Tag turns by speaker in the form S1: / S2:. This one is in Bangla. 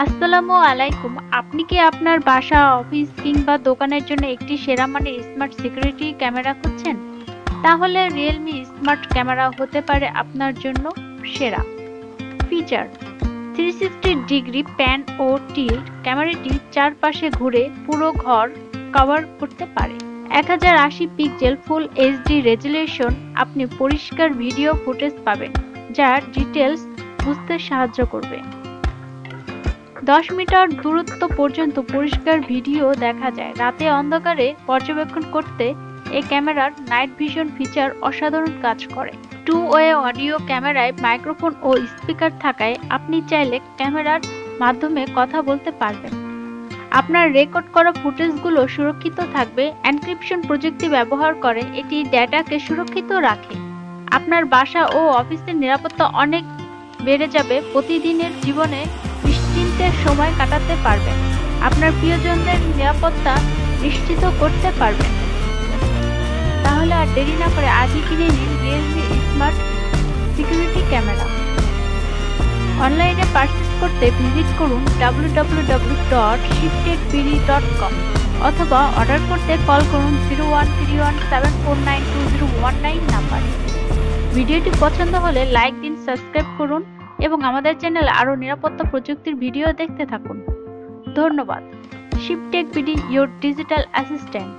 S1: আসসালামু আলাইকুম। আপনি কি আপনার বাসা, অফিস কিংবা দোকানের জন্য একটি সেরা মানের স্মার্ট সিকিউরিটি ক্যামেরা খুঁজছেন? তাহলে রিয়েলমি স্মার্ট ক্যামেরা হতে পারে আপনার জন্য সেরা। ফিচার: 360 ডিগ্রি প্যান ও টিল্ট। ক্যামেরাটি চারপাশে ঘুরে পুরো ঘর কভার করতে পারে। 1080 পিক্সেল ফুল এইচডি রেজুলেশন। আপনি পরিষ্কার ভিডিও ফুটেজ পাবেন যা ডিটেলস বুঝতে সাহায্য করবে। 10 মিটার দূরত্ব পর্যন্ত পরিষ্কার ভিডিও দেখা যায়। রাতে অন্ধকারে পর্যবেক্ষণ করতে এই ক্যামেরার নাইট ভিশন ফিচার অসাধারণ কাজ করে। টু ওয়ে অডিও ক্যামেরায় মাইক্রোফোন ও স্পিকার থাকায় আপনি চাইলে ক্যামেরার মাধ্যমে কথা বলতে পারবেন। আপনার রেকর্ড করা ফুটেজগুলো সুরক্ষিত থাকবে। এনক্রিপশন প্রযুক্তি ব্যবহার করে এটি ডেটাকে সুরক্ষিত রাখে। আপনার বাসা ও অফিসের নিরাপত্তা অনেক বেড়ে যাবে। প্রতিদিনের জীবনে নিশ্চিন্তের সময় কাটাতে পারবেন। আপনার প্রিয়জনদের নিরাপত্তা নিশ্চিত করতে পারবেন। তাহলে আর দেরি না করে আজই কিনে নিন রিয়েলমি স্মার্ট সিকিউরিটি ক্যামেরা। অনলাইনে পারচেজ করতে ভিজিট করুন www.shiptechbd.com অথবা অর্ডার করতে কল করুন 0131749219 নাম্বারে। ভিডিওটি পছন্দ হলে লাইক দিন, সাবস্ক্রাইব করুন এবং আমাদের চ্যানেলে আরও নিরাপত্তা প্রযুক্তির ভিডিও দেখতে থাকুন। ধন্যবাদ। শিপটেক বিডি, ইয়োর ডিজিটাল অ্যাসিস্ট্যান্ট।